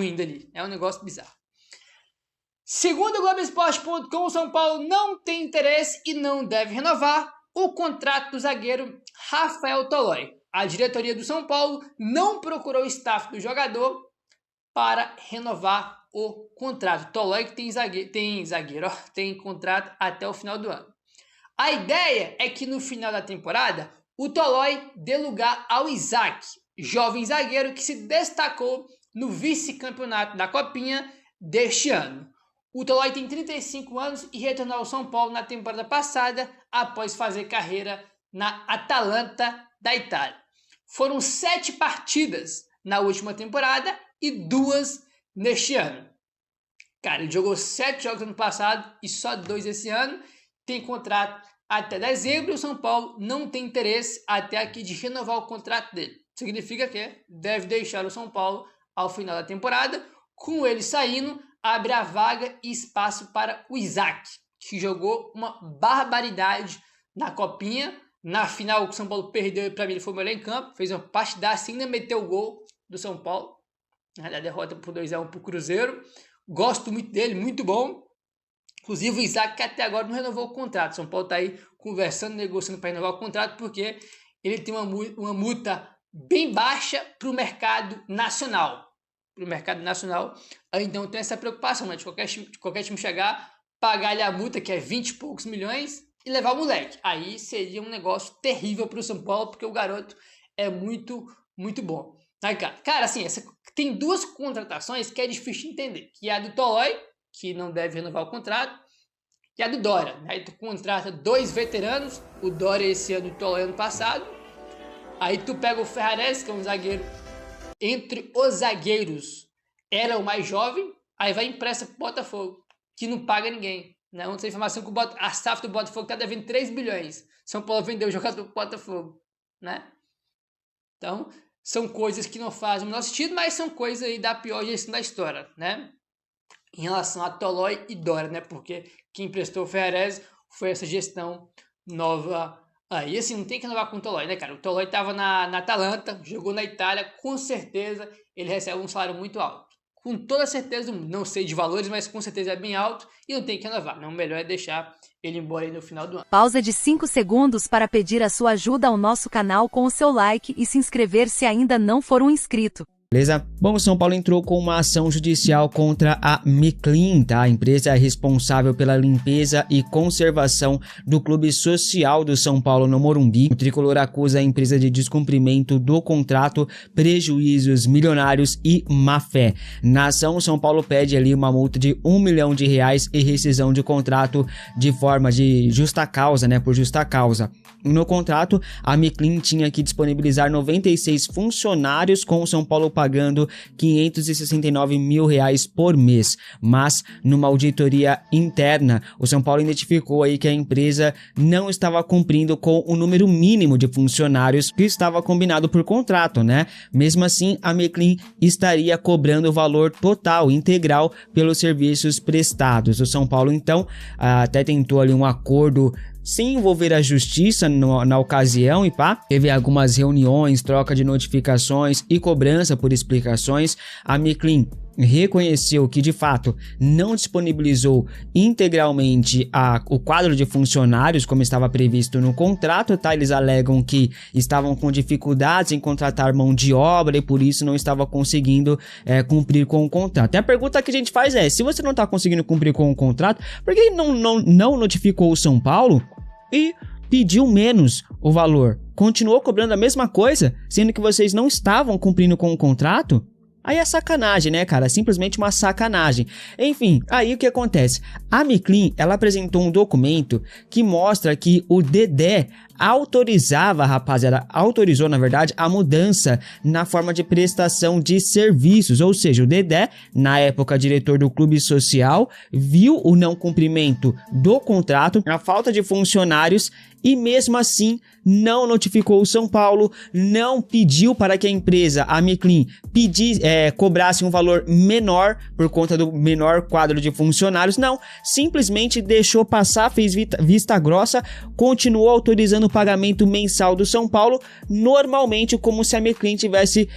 ainda ali. É um negócio bizarro. Segundo o Globoesporte.com, o São Paulo não tem interesse e não deve renovar o contrato do zagueiro Rafael Tolói. A diretoria do São Paulo não procurou o staff do jogador para renovar o contrato. Tolói que tem contrato até o final do ano. A ideia é que no final da temporada, o Tolói dê lugar ao Isaac, jovem zagueiro que se destacou no vice-campeonato da Copinha deste ano. O Tolói tem 35 anos e retornou ao São Paulo na temporada passada após fazer carreira na Atalanta da Itália. Foram 7 partidas na última temporada e 2 neste ano. Cara, ele jogou 7 jogos no ano passado e só 2 esse ano. Tem contrato até dezembro e o São Paulo não tem interesse até aqui de renovar o contrato dele. Significa que deve deixar o São Paulo ao final da temporada. Com ele saindo, abre a vaga e espaço para o Isaac, que jogou uma barbaridade na Copinha. Na final, o São Paulo perdeu e para mim ele foi o melhor em campo. Fez uma partidaça, ainda meteu o gol do São Paulo. Na derrota por 2-1 para o Cruzeiro. Gosto muito dele, muito bom. Inclusive o Isaac que até agora não renovou o contrato. São Paulo está aí conversando, negociando para renovar o contrato porque ele tem uma multa bem baixa para o mercado nacional. Então tem essa preocupação, né? De qualquer time chegar, pagar-lhe a multa, que é 20 e poucos milhões, e levar o moleque. Aí seria um negócio terrível para o São Paulo, porque o garoto é muito, muito bom. Aí, cara, assim, tem 2 contratações que é difícil de entender, que é a do Tolói, que não deve renovar o contrato, e a do Dória. Aí tu contrata 2 veteranos, o Dória esse ano e o Tolói ano passado. Aí tu pega o Ferrares, que é um zagueiro, entre os zagueiros, era o mais jovem, aí vai e empresta pro Botafogo, que não paga ninguém. Né? Ontem a informação que a SAF do Botafogo tá devendo 3 bilhões. São Paulo vendeu o jogador pro Botafogo. Né? Então, são coisas que não fazem o menor sentido, mas são coisas aí da pior gestão da história, né? Em relação a Tolói e Dória, né? Porque quem emprestou o Ferrez foi essa gestão nova aí. Assim, não tem que renovar com o Tolói, né, cara? O Tolói tava na Atalanta, jogou na Itália, com certeza ele recebe um salário muito alto. Com toda certeza, não sei de valores, mas com certeza é bem alto e não tem que renovar. Não, o melhor é deixar ele embora aí no final do ano. Pausa de 5 segundos para pedir a sua ajuda ao nosso canal com o seu like e se inscrever se ainda não for um inscrito. Beleza? Bom, o São Paulo entrou com uma ação judicial contra a Miclin, tá? A empresa é responsável pela limpeza e conservação do Clube Social do São Paulo no Morumbi. O tricolor acusa a empresa de descumprimento do contrato, prejuízos milionários e má-fé. Na ação, o São Paulo pede ali uma multa de R$1 milhão e rescisão de contrato de forma de justa causa, né? Por justa causa. No contrato, a Miclin tinha que disponibilizar 96 funcionários, com o São Paulo pagando R$569 mil por mês, mas numa auditoria interna, o São Paulo identificou aí que a empresa não estava cumprindo com o número mínimo de funcionários que estava combinado por contrato, né? Mesmo assim, a Miclin estaria cobrando o valor total, integral, pelos serviços prestados. O São Paulo, então, até tentou ali um acordo sem envolver a justiça na ocasião e pá, teve algumas reuniões, troca de notificações e cobrança por explicações. A Miclin reconheceu que de fato não disponibilizou integralmente o quadro de funcionários como estava previsto no contrato, tá? Eles alegam que estavam com dificuldades em contratar mão de obra e por isso não estava conseguindo cumprir com o contrato. E a pergunta que a gente faz é, se você não está conseguindo cumprir com o contrato, por que não notificou o São Paulo e pediu menos o valor? Continuou cobrando a mesma coisa, sendo que vocês não estavam cumprindo com o contrato? Aí é sacanagem, né, cara? Simplesmente uma sacanagem. Enfim, aí o que acontece? A Miclin, ela apresentou um documento que mostra que o Dedé autorizou, na verdade, a mudança na forma de prestação de serviços, ou seja, o Dedé, na época diretor do Clube Social, viu o não cumprimento do contrato, a falta de funcionários e mesmo assim não notificou o São Paulo, não pediu para que a empresa, a Miclin, cobrasse um valor menor por conta do menor quadro de funcionários, não, simplesmente deixou passar, fez vista grossa, continuou autorizando no pagamento mensal do São Paulo, normalmente como se a Meclin tivesse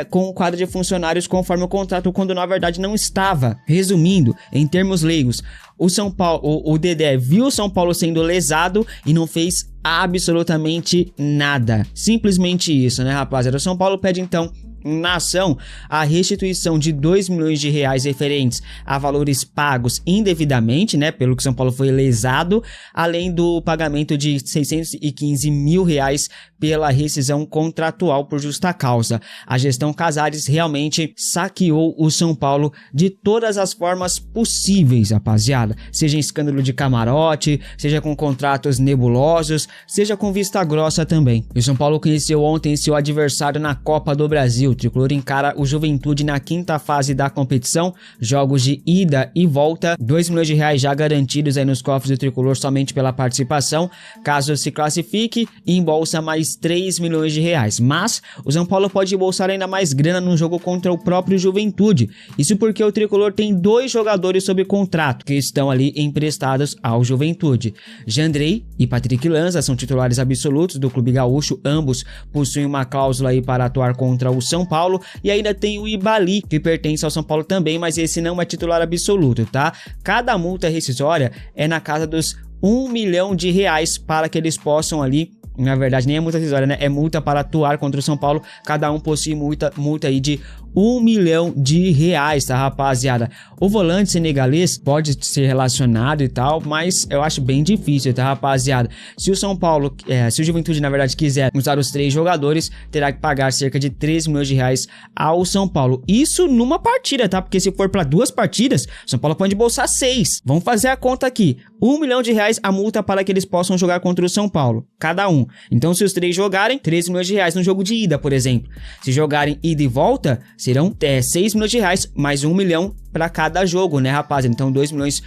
com o quadro de funcionários conforme o contrato, quando na verdade não estava. Resumindo, em termos leigos, o Dedé viu o São Paulo sendo lesado e não fez absolutamente nada. Simplesmente isso, né, rapaziada? O São Paulo pede então na ação a restituição de 2 milhões de reais referentes a valores pagos indevidamente, né, pelo que São Paulo foi lesado, além do pagamento de 615 mil reais pela rescisão contratual por justa causa. A gestão Casares realmente saqueou o São Paulo de todas as formas possíveis, rapaziada, seja em escândalo de camarote, seja com contratos nebulosos, seja com vista grossa também. E o São Paulo conheceu ontem seu adversário na Copa do Brasil. O tricolor encara o Juventude na quinta fase da competição, jogos de ida e volta, 2 milhões de reais já garantidos aí nos cofres do tricolor somente pela participação, caso se classifique, e embolsa mais 3 milhões de reais, mas o São Paulo pode embolsar ainda mais grana no jogo contra o próprio Juventude, isso porque o tricolor tem 2 jogadores sob contrato, que estão ali emprestados ao Juventude. Jandrei e Patrick Lanza são titulares absolutos do clube gaúcho, ambos possuem uma cláusula aí para atuar contra o São Paulo, e ainda tem o Ibali, que pertence ao São Paulo também, mas esse não é titular absoluto, tá? Cada multa rescisória é na casa dos 1 milhão de reais para que eles possam ali, na verdade nem é multa rescisória, né? É multa para atuar contra o São Paulo, cada um possui multa aí de 1 milhão de reais, tá, rapaziada? O volante senegalês pode ser relacionado e tal, mas eu acho bem difícil, tá, rapaziada? Se o São Paulo, se o Juventude, na verdade, quiser usar os 3 jogadores, terá que pagar cerca de 3 milhões de reais ao São Paulo. Isso numa partida, tá? Porque se for para 2 partidas, o São Paulo pode bolsar 6. Vamos fazer a conta aqui. 1 milhão de reais a multa para que eles possam jogar contra o São Paulo, cada um. Então, se os 3 jogarem, 3 milhões de reais no jogo de ida, por exemplo. Se jogarem ida e volta, serão 6 milhões de reais, mais 1 milhão para cada jogo, né, rapaz? Então 2 milhões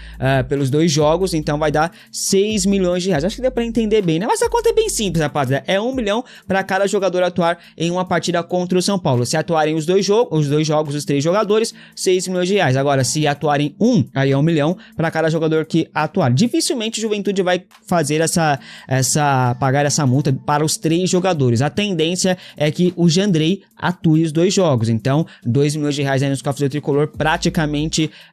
pelos 2 jogos, então vai dar 6 milhões de reais. Acho que deu para entender bem, né? Mas a conta é bem simples, rapaz. É 1 milhão para cada jogador atuar em uma partida contra o São Paulo. Se atuarem os 2 jogos, os 3 jogadores, 6 milhões de reais. Agora, se atuarem aí é 1 milhão para cada jogador que atuar. Dificilmente o Juventude vai fazer pagar essa multa para os 3 jogadores. A tendência é que o Jandrei atue os 2 jogos. Então, 2 milhões de reais aí nos cofres do tricolor, praticamente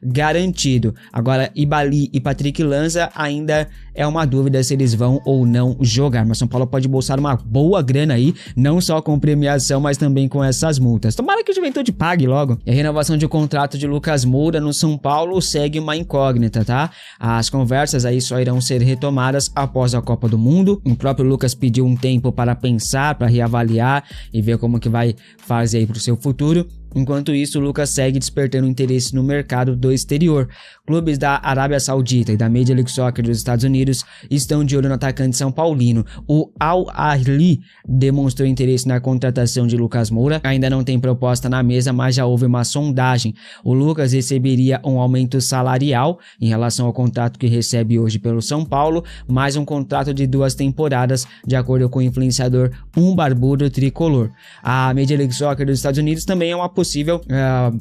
garantido. Agora, Ibali e Patrick Lanza ainda é uma dúvida se eles vão ou não jogar, mas São Paulo pode bolsar uma boa grana aí, não só com premiação, mas também com essas multas. Tomara que o Juventude pague logo. E a renovação de contrato de Lucas Moura no São Paulo segue uma incógnita, tá? As conversas aí só irão ser retomadas após a Copa do Mundo. O próprio Lucas pediu um tempo para pensar, para reavaliar e ver como que vai fazer aí pro seu futuro. Enquanto isso, o Lucas segue despertando interesse no mercado do exterior. Clubes da Arábia Saudita e da Major League Soccer dos Estados Unidos estão de olho no atacante são paulino. O Al Ahly demonstrou interesse na contratação de Lucas Moura. Ainda não tem proposta na mesa, mas já houve uma sondagem. O Lucas receberia um aumento salarial em relação ao contrato que recebe hoje pelo São Paulo, mais um contrato de 2 temporadas, de acordo com o influenciador Barbudo Tricolor. A Major League Soccer dos Estados Unidos também é uma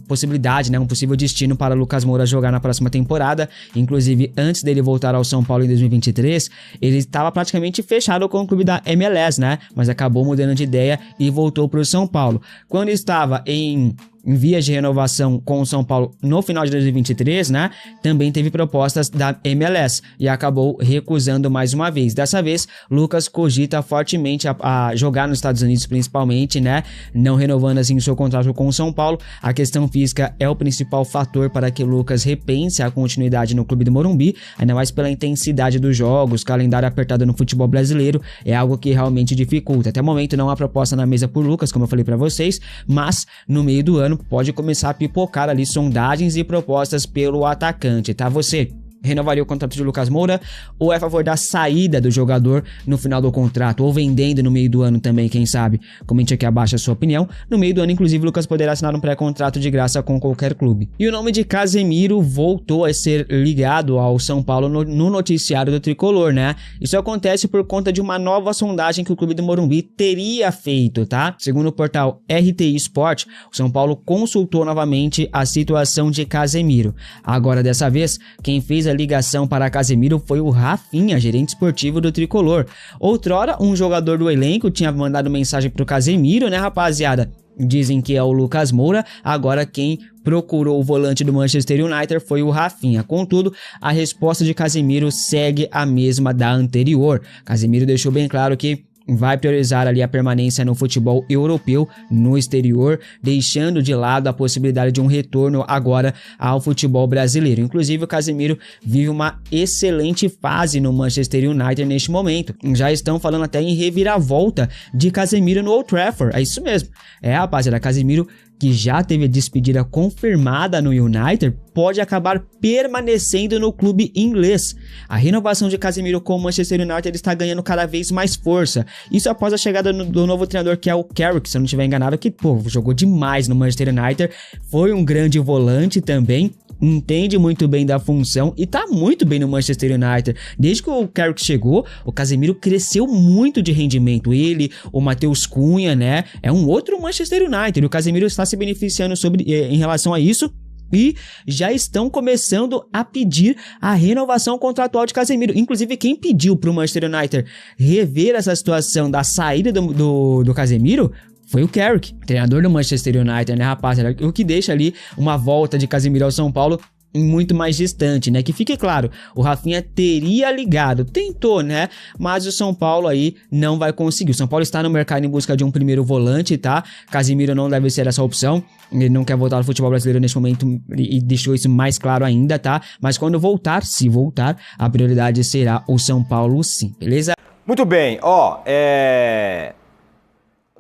possibilidade, né, um possível destino para Lucas Moura jogar na próxima temporada. Inclusive, antes dele voltar ao São Paulo em 2023, ele estava praticamente fechado com o clube da MLS, né, mas acabou mudando de ideia e voltou para o São Paulo. Quando estava em vias de renovação com o São Paulo no final de 2023, né, também teve propostas da MLS e acabou recusando mais uma vez. Dessa vez, Lucas cogita fortemente a jogar nos Estados Unidos, principalmente, né, não renovando assim o seu contrato com o São Paulo. A questão física é o principal fator para que Lucas repense a continuidade no clube do Morumbi, ainda mais pela intensidade dos jogos, calendário apertado no futebol brasileiro, é algo que realmente dificulta. Até o momento não há proposta na mesa por Lucas, como eu falei para vocês, mas no meio do ano pode começar a pipocar ali sondagens e propostas pelo atacante, tá? Você renovaria o contrato de Lucas Moura ou é a favor da saída do jogador no final do contrato, ou vendendo no meio do ano também, quem sabe? Comente aqui abaixo a sua opinião. No meio do ano, inclusive, Lucas poderá assinar um pré-contrato de graça com qualquer clube. E o nome de Casemiro voltou a ser ligado ao São Paulo no noticiário do Tricolor, né? Isso acontece por conta de uma nova sondagem que o clube do Morumbi teria feito, tá? Segundo o portal RTI Sport, o São Paulo consultou novamente a situação de Casemiro. Agora, dessa vez, quem fez a a ligação para Casemiro foi o Rafinha, gerente esportivo do tricolor. Outrora, um jogador do elenco tinha mandado mensagem pro Casemiro, né, rapaziada? Dizem que é o Lucas Moura, agora quem procurou o volante do Manchester United foi o Rafinha. Contudo, a resposta de Casemiro segue a mesma da anterior. Casemiro deixou bem claro que vai priorizar ali a permanência no futebol europeu no exterior, deixando de lado a possibilidade de um retorno agora ao futebol brasileiro. Inclusive, o Casemiro vive uma excelente fase no Manchester United neste momento. Já estão falando até em reviravolta de Casemiro no Old Trafford. É isso mesmo. Rapaziada, Casemiro, que já teve a despedida confirmada no United, pode acabar permanecendo no clube inglês. A renovação de Casemiro com o Manchester United está ganhando cada vez mais força. Isso após a chegada do novo treinador, que é o Carrick, se eu não estiver enganado, que jogou demais no Manchester United, foi um grande volante também, entende muito bem da função e tá muito bem no Manchester United. Desde que o Carrick chegou, o Casemiro cresceu muito de rendimento. Ele, o Matheus Cunha, né? É um outro Manchester United. O Casemiro está se beneficiando em relação a isso. E já estão começando a pedir a renovação contratual de Casemiro. Inclusive, quem pediu para o Manchester United rever essa situação da saída do Casemiro foi o Carrick, treinador do Manchester United, né, rapaziada? O que deixa ali uma volta de Casemiro ao São Paulo muito mais distante, né? Que fique claro, o Rafinha teria ligado, tentou, né? Mas o São Paulo aí não vai conseguir. O São Paulo está no mercado em busca de um primeiro volante, tá? Casemiro não deve ser essa opção. Ele não quer voltar ao futebol brasileiro neste momento e deixou isso mais claro ainda, tá? Mas quando voltar, se voltar, a prioridade será o São Paulo, sim, beleza? Muito bem, O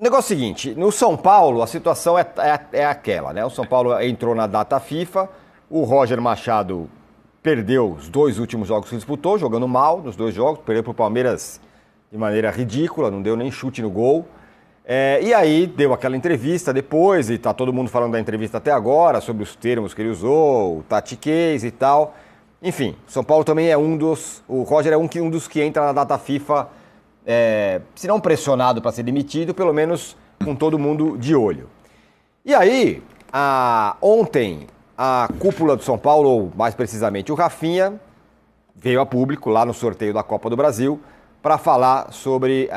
negócio é o seguinte, no São Paulo a situação é aquela, né? O São Paulo entrou na data FIFA, o Roger Machado perdeu os 2 últimos jogos que disputou, jogando mal nos 2 jogos, perdeu para o Palmeiras de maneira ridícula, não deu nem chute no gol. E aí deu aquela entrevista depois, e tá todo mundo falando da entrevista até agora, sobre os termos que ele usou, o tatiquês e tal. Enfim, o São Paulo também é o Roger é um dos que entra na data FIFA, se não pressionado para ser demitido, pelo menos com todo mundo de olho. E aí, ontem, a cúpula do São Paulo, ou mais precisamente o Rafinha, veio a público lá no sorteio da Copa do Brasil para falar sobre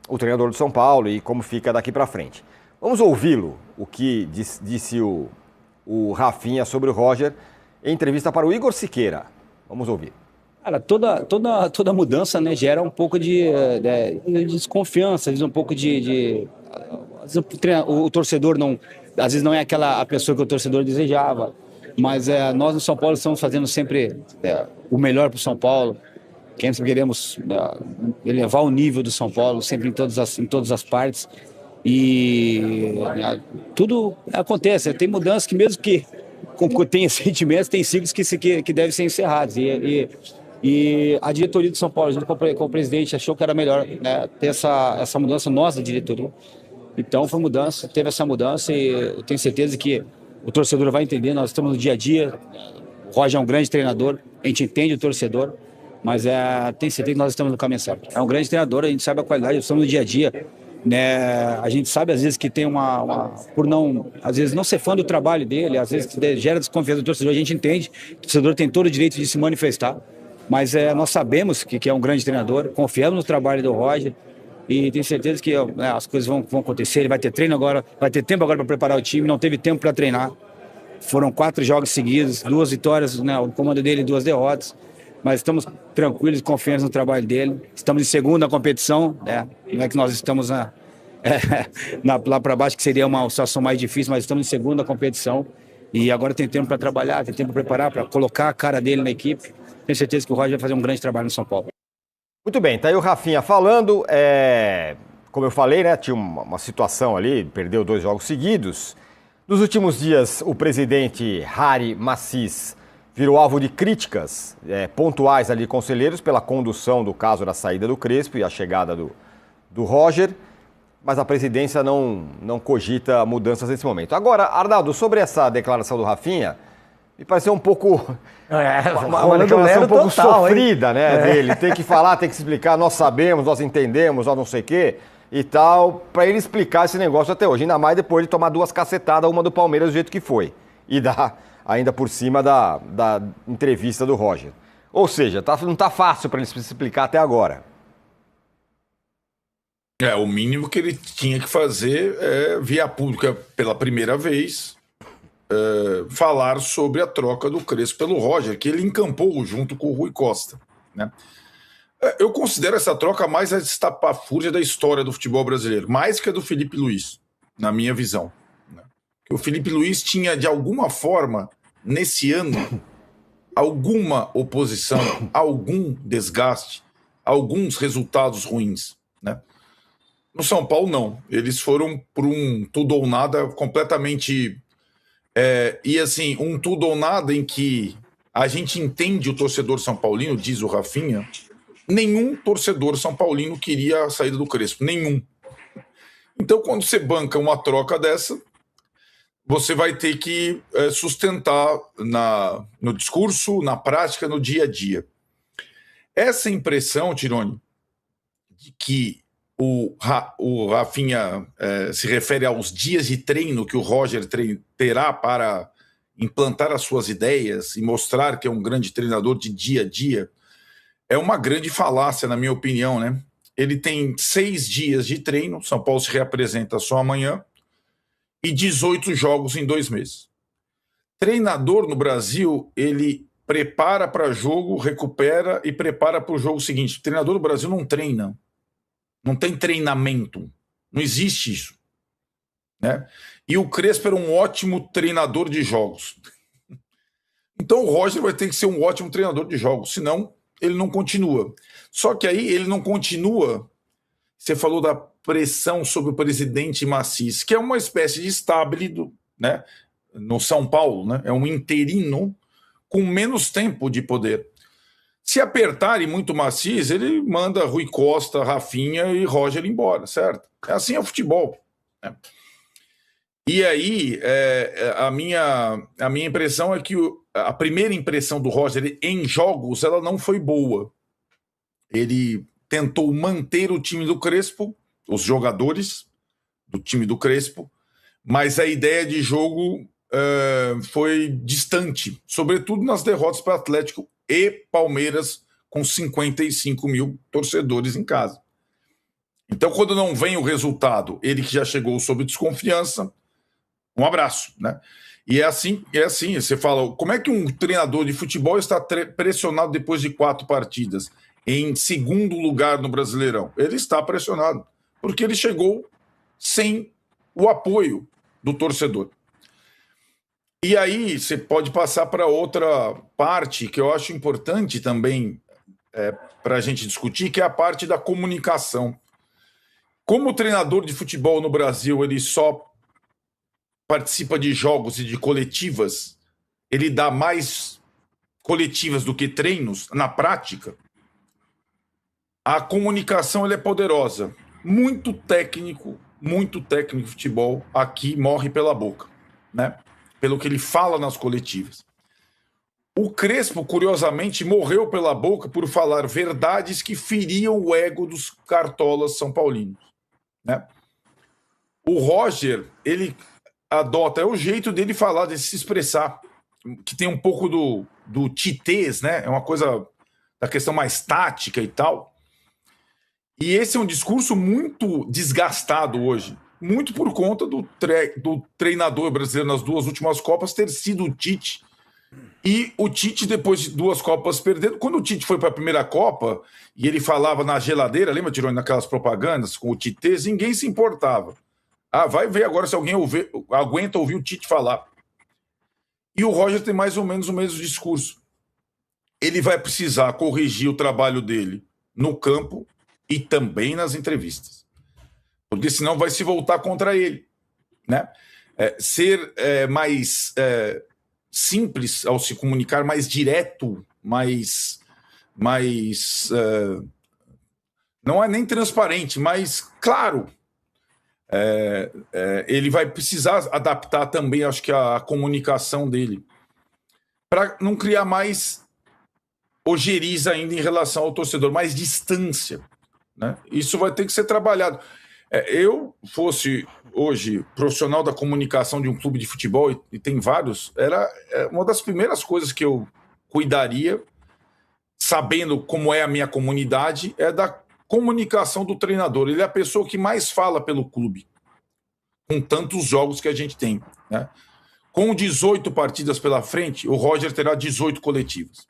o treinador do São Paulo e como fica daqui para frente. Vamos ouvi-lo, o que disse o Rafinha sobre o Roger em entrevista para o Igor Siqueira. Vamos ouvir. Cara, toda mudança, né, gera um pouco de desconfiança, às vezes um pouco às vezes o torcedor às vezes não é a pessoa que o torcedor desejava, mas nós no São Paulo estamos fazendo sempre o melhor para o São Paulo, queremos elevar o nível do São Paulo sempre em todas as partes, e tudo acontece, tem mudanças que mesmo que tem sentimentos, tem ciclos que devem ser encerrados, e a diretoria do São Paulo, junto com o presidente, achou que era melhor, né, ter essa mudança nossa diretoria. Então teve essa mudança, e eu tenho certeza que o torcedor vai entender. Nós estamos no dia a dia, o Roger é um grande treinador, a gente entende o torcedor, mas tenho certeza que nós estamos no caminho certo. É um grande treinador, a gente sabe a qualidade, estamos no dia a dia, né? A gente sabe às vezes que tem às vezes não ser fã do trabalho dele, às vezes gera desconfiança do torcedor, a gente entende, o torcedor tem todo o direito de se manifestar, mas nós sabemos que é um grande treinador, confiamos no trabalho do Roger, e tenho certeza que as coisas vão acontecer. Ele vai ter treino agora, vai ter tempo agora para preparar o time, não teve tempo para treinar. Foram 4 jogos seguidos, 2 vitórias, né, o comando dele, 2 derrotas, mas estamos tranquilos, confiantes no trabalho dele. Estamos em segunda competição, né? Não é que nós estamos lá para baixo, que seria uma situação mais difícil, mas estamos em segunda competição, e agora tem tempo para trabalhar, tem tempo para preparar, para colocar a cara dele na equipe. Tenho certeza que o Roger vai fazer um grande trabalho no São Paulo. Muito bem, tá aí o Rafinha falando. Como eu falei, né, tinha uma situação ali, perdeu 2 jogos seguidos. Nos últimos dias, o presidente Harry Macis virou alvo de críticas pontuais ali de conselheiros pela condução do caso da saída do Crespo e a chegada do Roger, mas a presidência não cogita mudanças nesse momento. Agora, Arnaldo, sobre essa declaração do Rafinha, me pareceu um pouco... uma declaração um pouco total, sofrida, né, dele. Tem que falar, tem que se explicar, nós sabemos, nós entendemos, nós não sei o quê e tal, para ele explicar esse negócio até hoje. Ainda mais depois de tomar 2 cacetadas, uma do Palmeiras do jeito que foi. e ainda por cima da entrevista do Roger. Ou seja, não está fácil para ele se explicar até agora. O mínimo que ele tinha que fazer é, via pública pela primeira vez, falar sobre a troca do Crespo pelo Roger, que ele encampou junto com o Rui Costa, né? Eu considero essa troca a mais estapafúrdia da história do futebol brasileiro, mais que a do Felipe Luiz, na minha visão, né? O Felipe Luiz tinha, de alguma forma, nesse ano, alguma oposição, algum desgaste, alguns resultados ruins, né? No São Paulo, não. Eles foram por um tudo ou nada completamente... e assim, um tudo ou nada em que a gente entende o torcedor são paulino, diz o Rafinha. Nenhum torcedor são paulino queria a saída do Crespo. Nenhum. Então, quando você banca uma troca dessa, você vai ter que sustentar no discurso, na prática, no dia a dia. Essa impressão, Tironi, de que o Rafinha se refere aos dias de treino que o Roger terá para implantar as suas ideias e mostrar que é um grande treinador de dia a dia, é uma grande falácia, na minha opinião, né? Ele tem 6 dias de treino, São Paulo se reapresenta só amanhã, e 18 jogos em 2 meses. Treinador no Brasil, ele prepara para jogo, recupera e prepara para o jogo seguinte. Treinador no Brasil não treina. Não tem treinamento. Não existe isso, né? E o Crespo era um ótimo treinador de jogos. Então o Roger vai ter que ser um ótimo treinador de jogos, senão ele não continua. Só que aí ele não continua. Você falou da pressão sobre o presidente Maciç, que é uma espécie de estáblido, né, no São Paulo, né? É um interino com menos tempo de poder. Se apertarem muito Maciç, ele manda Rui Costa, Rafinha e Roger embora, certo? Assim é o futebol, né? E aí, a minha impressão é que a primeira impressão do Roger em jogos, ela não foi boa. Ele tentou manter o time do Crespo, os jogadores do time do Crespo, mas a ideia de jogo foi distante, sobretudo nas derrotas para Atlético e Palmeiras, com 55 mil torcedores em casa. Então, quando não vem o resultado, ele que já chegou sob desconfiança, um abraço, né? E é assim, você fala, como é que um treinador de futebol está pressionado depois de 4 partidas, em segundo lugar no Brasileirão? Ele está pressionado, porque ele chegou sem o apoio do torcedor. E aí você pode passar para outra parte que eu acho importante também para a gente discutir, que é a parte da comunicação. Como o treinador de futebol no Brasil ele só participa de jogos e de coletivas, ele dá mais coletivas do que treinos na prática, a comunicação ela é poderosa. Muito técnico de futebol aqui morre pela boca, né? Pelo que ele fala nas coletivas. O Crespo, curiosamente, morreu pela boca por falar verdades que feriam o ego dos cartolas são paulinos, né? O Roger, ele adota, é o jeito dele falar, de se expressar, que tem um pouco do titês, né? É uma coisa da questão mais tática e tal. E esse é um discurso muito desgastado hoje, muito por conta do treinador brasileiro nas 2 últimas Copas ter sido o Tite. E o Tite, depois de 2 Copas perdendo, quando o Tite foi para a primeira Copa e ele falava na geladeira, lembra, Tironi, naquelas propagandas com o Tite, ninguém se importava. Vai ver agora se alguém aguenta ouvir o Tite falar. E o Roger tem mais ou menos o mesmo discurso. Ele vai precisar corrigir o trabalho dele no campo e também nas entrevistas, porque senão vai se voltar contra ele, né? Ser mais simples ao se comunicar, mais direto, mais não é nem transparente, mas claro. Ele vai precisar adaptar também, acho que a comunicação dele, para não criar mais ojeriza ainda em relação ao torcedor, mais distância, né? Isso vai ter que ser trabalhado. Eu fosse hoje profissional da comunicação de um clube de futebol, e tem vários, era uma das primeiras coisas que eu cuidaria, sabendo como é a minha comunidade, é da comunicação do treinador. Ele é a pessoa que mais fala pelo clube, com tantos jogos que a gente tem, né? Com 18 partidas pela frente, o Roger terá 18 coletivas.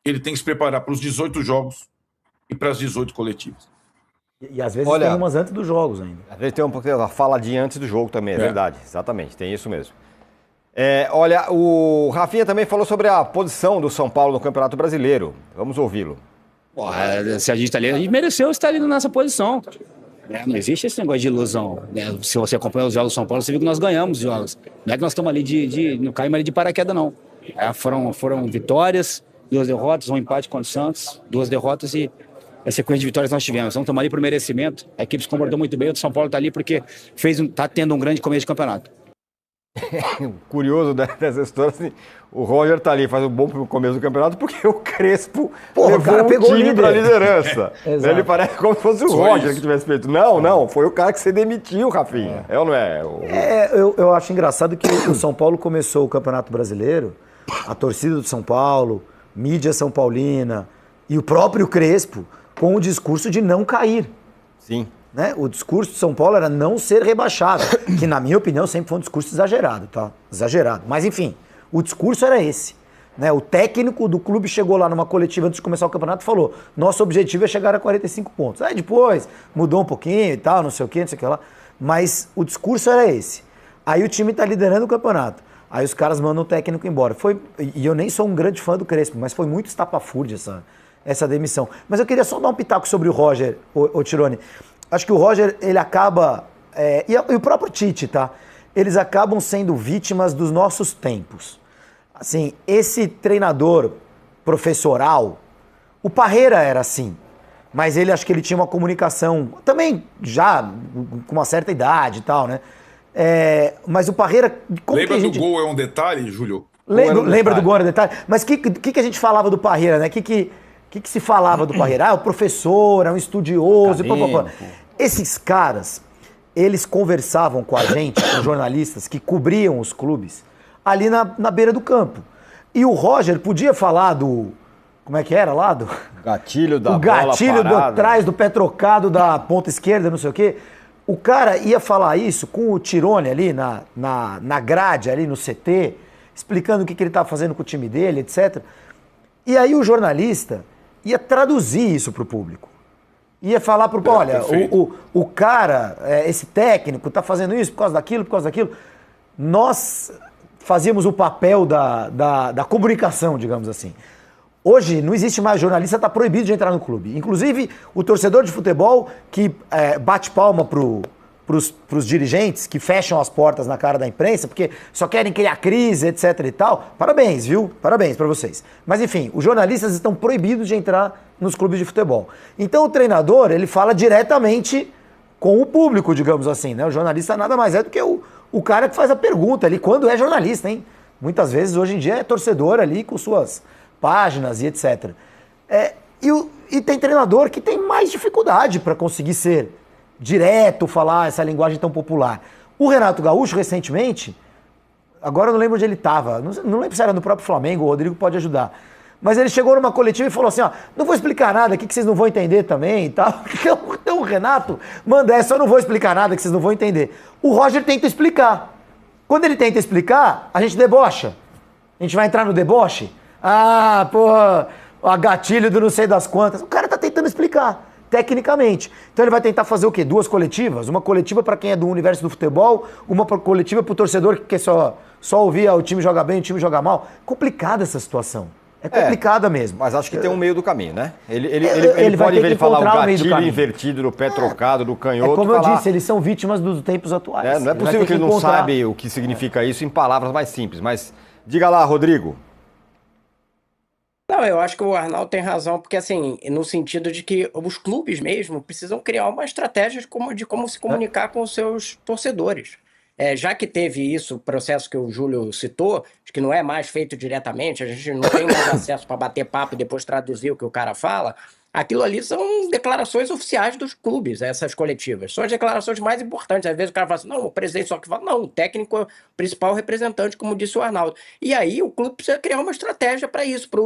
Ele tem que se preparar para os 18 jogos e para as 18 coletivas. E às vezes tem umas antes dos jogos ainda. Às vezes tem uma faladinha antes do jogo também, é verdade. Exatamente, tem isso mesmo. Olha, o Rafinha também falou sobre a posição do São Paulo no Campeonato Brasileiro. Vamos ouvi-lo. Se a gente está ali, a gente mereceu estar ali nessa posição. Não existe esse negócio de ilusão. Se você acompanha os jogos do São Paulo, você viu que nós ganhamos os jogos. Não é que nós estamos ali não caímos ali de paraquedas, não. Foram vitórias, 2 derrotas, um empate contra o Santos, 2 derrotas e a sequência de vitórias nós tivemos. Então estamos ali por merecimento. A equipe se comportou muito bem. O São Paulo está ali porque está tendo um grande começo de campeonato. Curioso dessa história, assim, o Roger tá ali, faz um bom começo do campeonato, porque o Crespo levou o time pra liderança. Ele parece como se fosse o Roger que tivesse feito. Não, foi o cara que você demitiu, Rafinha. É ou não é? Eu acho engraçado que o São Paulo começou o Campeonato Brasileiro, a torcida do São Paulo, mídia são paulina e o próprio Crespo com o discurso de não cair. Sim. Né? O discurso de São Paulo era não ser rebaixado, que na minha opinião sempre foi um discurso exagerado, tá? Exagerado. Mas enfim, o discurso era esse. Né? O técnico do clube chegou lá numa coletiva antes de começar o campeonato e falou: nosso objetivo é chegar a 45 pontos. Aí depois mudou um pouquinho e tal, não sei o que lá. Mas o discurso era esse. Aí o time tá liderando o campeonato. Aí os caras mandam o técnico embora. E eu nem sou um grande fã do Crespo, mas foi muito estapafúrdia essa demissão. Mas eu queria só dar um pitaco sobre o Roger, o Tironi. Acho que o Roger, ele acaba... e o próprio Tite, tá? Eles acabam sendo vítimas dos nossos tempos. Assim, esse treinador professoral, o Parreira era assim, mas acho que ele tinha uma comunicação, também já com uma certa idade e tal, né? Mas o Parreira... Lembra do gol é um detalhe, Júlio? Lembra do gol é um detalhe? Mas o que a gente falava do Parreira, né? O que se falava do Parreira? É o professor, é um estudioso... Esses caras, eles conversavam com a gente, com jornalistas que cobriam os clubes, ali na beira do campo. E o Roger podia falar do... Como é que era lá? Gatilho da bola parada. O gatilho atrás do pé trocado da ponta esquerda, não sei o quê. O cara ia falar isso com o Tironi ali na grade, ali no CT, explicando o que ele estava fazendo com o time dele, etc. E aí o jornalista ia traduzir isso para o público. Ia falar pro olha, o cara, esse técnico, tá fazendo isso por causa daquilo. Nós fazíamos o papel da comunicação, digamos assim. Hoje não existe mais jornalista, tá proibido de entrar no clube. Inclusive, o torcedor de futebol que bate palma pros dirigentes, que fecham as portas na cara da imprensa, porque só querem criar crise, etc e tal. Parabéns, viu? Parabéns pra vocês. Mas enfim, os jornalistas estão proibidos de entrar nos clubes de futebol. Então o treinador, ele fala diretamente com o público, digamos assim, né? O jornalista nada mais é do que o cara que faz a pergunta ali, quando é jornalista, hein? Muitas vezes, hoje em dia, é torcedor ali com suas páginas e etc. E tem treinador que tem mais dificuldade para conseguir ser direto, falar essa linguagem tão popular. O Renato Gaúcho, recentemente, agora eu não lembro onde ele estava, não lembro se era no próprio Flamengo, o Rodrigo pode ajudar. Mas ele chegou numa coletiva e falou assim, não vou explicar nada aqui que vocês não vão entender também e tal. Então o Renato manda essa, eu não vou explicar nada que vocês não vão entender. O Roger tenta explicar. Quando ele tenta explicar, a gente debocha. A gente vai entrar no deboche? Porra, a gatilho do não sei das quantas. O cara tá tentando explicar, tecnicamente. Então ele vai tentar fazer o quê? 2 coletivas? Uma coletiva para quem é do universo do futebol, uma coletiva pro torcedor que quer só ouvir o time joga bem, o time joga mal. Complicada essa situação. É complicada mesmo. Mas acho que tem um meio do caminho, né? Ele pode ver ele falar o gatilho invertido do pé trocado, do canhoto. Como eu disse, eles são vítimas dos tempos atuais. Não é possível que ele não sabe o que significa isso em palavras mais simples. Mas diga lá, Rodrigo. Não, eu acho que o Arnaldo tem razão, porque assim, no sentido de que os clubes mesmo precisam criar uma estratégia de como se comunicar com os seus torcedores. Já que teve isso, o processo que o Júlio citou, que não é mais feito diretamente, a gente não tem mais acesso para bater papo e depois traduzir o que o cara fala, Aquilo ali são declarações oficiais dos clubes, essas coletivas. São as declarações mais importantes. Às vezes o cara fala assim, não, o presidente só que fala. Não, o técnico é o principal representante, como disse o Arnaldo. E aí o clube precisa criar uma estratégia para isso, para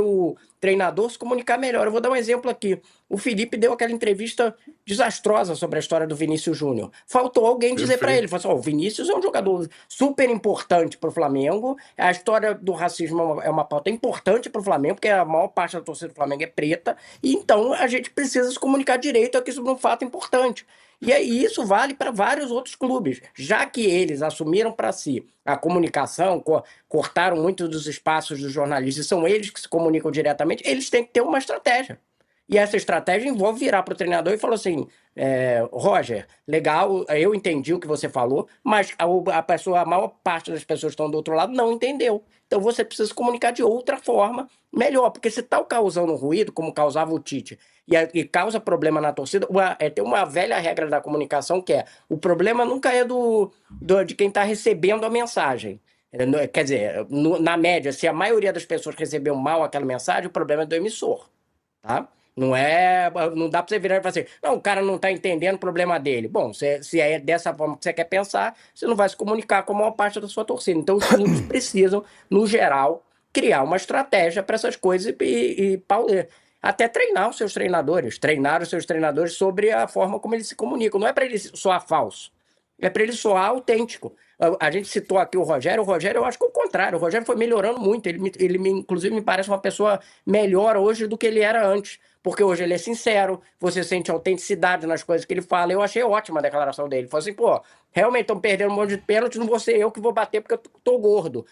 o treinador se comunicar melhor. Eu vou dar um exemplo aqui. O Felipe deu aquela entrevista desastrosa sobre a história do Vinícius Júnior. Faltou alguém dizer para ele, falou assim, o Vinícius é um jogador super importante para o Flamengo, a história do racismo é uma pauta importante para o Flamengo, porque a maior parte da torcida do Flamengo é preta, e então a gente precisa se comunicar direito aqui sobre um fato importante. E aí isso vale para vários outros clubes, já que eles assumiram para si a comunicação, cortaram muitos dos espaços dos jornalistas, são eles que se comunicam diretamente, eles têm que ter uma estratégia. E essa estratégia envolve virar para o treinador e falar assim, Roger, legal, eu entendi o que você falou, mas a maior parte das pessoas que estão do outro lado não entendeu. Então você precisa se comunicar de outra forma, melhor, porque se está causando ruído, como causava o Tite, e causa problema na torcida, tem uma velha regra da comunicação que é, o problema nunca é de quem está recebendo a mensagem. Quer dizer, na média, se a maioria das pessoas recebeu mal aquela mensagem, o problema é do emissor, tá? Não dá para você virar e falar assim, não, o cara não está entendendo o problema dele. Bom, se é dessa forma que você quer pensar, você não vai se comunicar com a maior parte da sua torcida. Então, os clubes precisam, no geral, criar uma estratégia para essas coisas e até treinar os seus treinadores sobre a forma como eles se comunicam. Não é para eles soar falso, é para ele soar autêntico. A gente citou aqui o Rogério, eu acho que é o contrário, o Rogério foi melhorando muito, inclusive me parece uma pessoa melhor hoje do que ele era antes, porque hoje ele é sincero, você sente autenticidade nas coisas que ele fala. Eu achei ótima a declaração dele, ele falou assim, pô, realmente estão perdendo um monte de pênalti, não vou ser eu que vou bater porque eu tô gordo.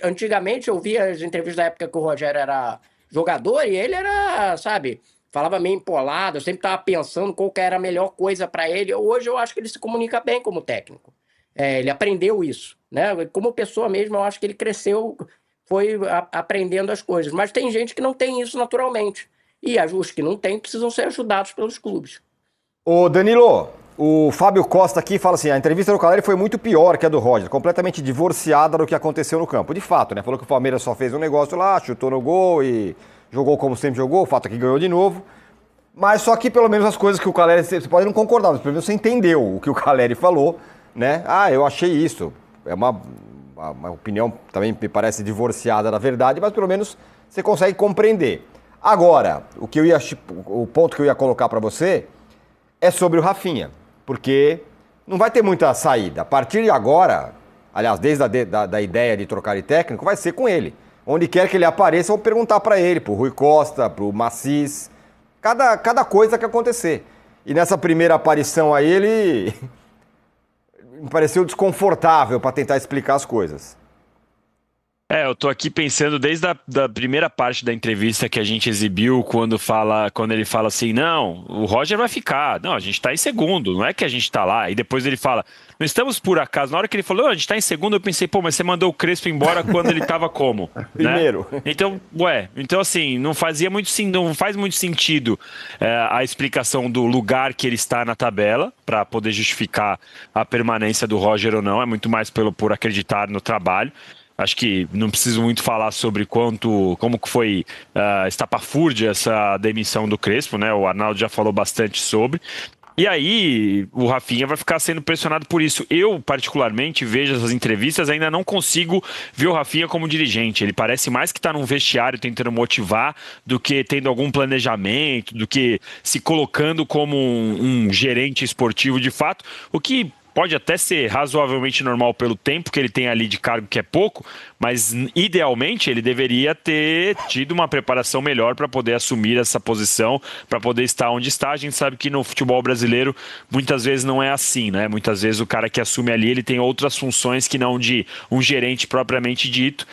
Antigamente eu via as entrevistas da época que o Rogério era jogador e ele era, sabe, falava meio empolado, eu sempre estava pensando qual que era a melhor coisa para ele. Hoje eu acho que ele se comunica bem como técnico. Ele aprendeu isso, né? Como pessoa mesmo, eu acho que ele cresceu, foi aprendendo as coisas. Mas tem gente que não tem isso naturalmente. E os que não têm precisam ser ajudados pelos clubes. Ô Danilo, o Fábio Costa aqui fala assim, a entrevista do Caleri foi muito pior que a do Roger, completamente divorciada do que aconteceu no campo. De fato, né? Falou que o Palmeiras só fez um negócio lá, chutou no gol e jogou como sempre jogou, o fato é que ganhou de novo. Mas só que pelo menos as coisas que o Caleri, você pode não concordar, mas pelo menos você entendeu o que o Caleri falou, né? Eu achei isso. É uma opinião também me parece divorciada da verdade, mas pelo menos você consegue compreender. Agora, o ponto que eu ia colocar para você é sobre o Rafinha, porque não vai ter muita saída. A partir de agora, aliás, desde a ideia de trocar de técnico, vai ser com ele. Onde quer que ele apareça, vão perguntar para ele, pro Rui Costa, pro Macis, cada coisa que acontecer. E nessa primeira aparição aí, ele me pareceu desconfortável para tentar explicar as coisas. Eu tô aqui pensando desde da primeira parte da entrevista que a gente exibiu, quando ele fala assim, não, o Roger vai ficar, não, a gente tá em segundo, não é que a gente tá lá, e depois ele fala, não estamos por acaso, na hora que ele falou, a gente tá em segundo, eu pensei, pô, mas você mandou o Crespo embora quando ele tava como? Primeiro. Né? Então assim, não faz muito sentido a explicação do lugar que ele está na tabela, para poder justificar a permanência do Roger ou não, é muito mais por acreditar no trabalho. Acho que não preciso muito falar sobre como que foi estapafúrdia essa demissão do Crespo, né? O Arnaldo já falou bastante sobre. E aí o Rafinha vai ficar sendo pressionado por isso. Eu, particularmente, vejo essas entrevistas, ainda não consigo ver o Rafinha como dirigente. Ele parece mais que está num vestiário tentando motivar do que tendo algum planejamento, do que se colocando como um gerente esportivo de fato, o que pode até ser razoavelmente normal pelo tempo que ele tem ali de cargo, que é pouco, mas idealmente ele deveria ter tido uma preparação melhor para poder assumir essa posição, para poder estar onde está. A gente sabe que no futebol brasileiro muitas vezes não é assim, né? Muitas vezes o cara que assume ali, ele tem outras funções que não de um gerente propriamente dito.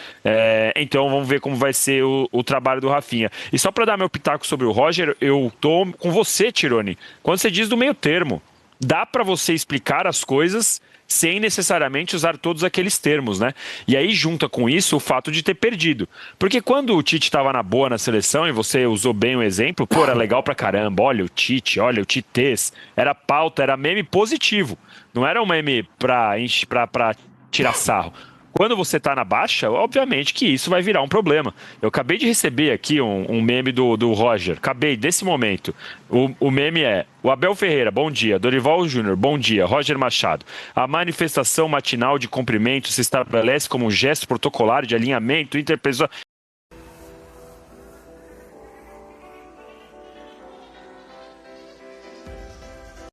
Então vamos ver como vai ser o trabalho do Rafinha. E só para dar meu pitaco sobre o Roger, eu tô com você, Tironi, quando você diz do meio termo. Dá para você explicar as coisas sem necessariamente usar todos aqueles termos, né? E aí junta com isso o fato de ter perdido. Porque quando o Tite estava na boa na seleção, e você usou bem o exemplo, pô, era legal pra caramba, olha o Tite, olha o Titês, era pauta, era meme positivo. Não era um meme pra tirar sarro. Quando você está na baixa, obviamente que isso vai virar um problema. Eu acabei de receber aqui um meme do Roger. Acabei desse momento. O meme é: o Abel Ferreira, bom dia. Dorival Júnior, bom dia. Roger Machado. A manifestação matinal de cumprimento se estabelece como um gesto protocolar de alinhamento interpessoal.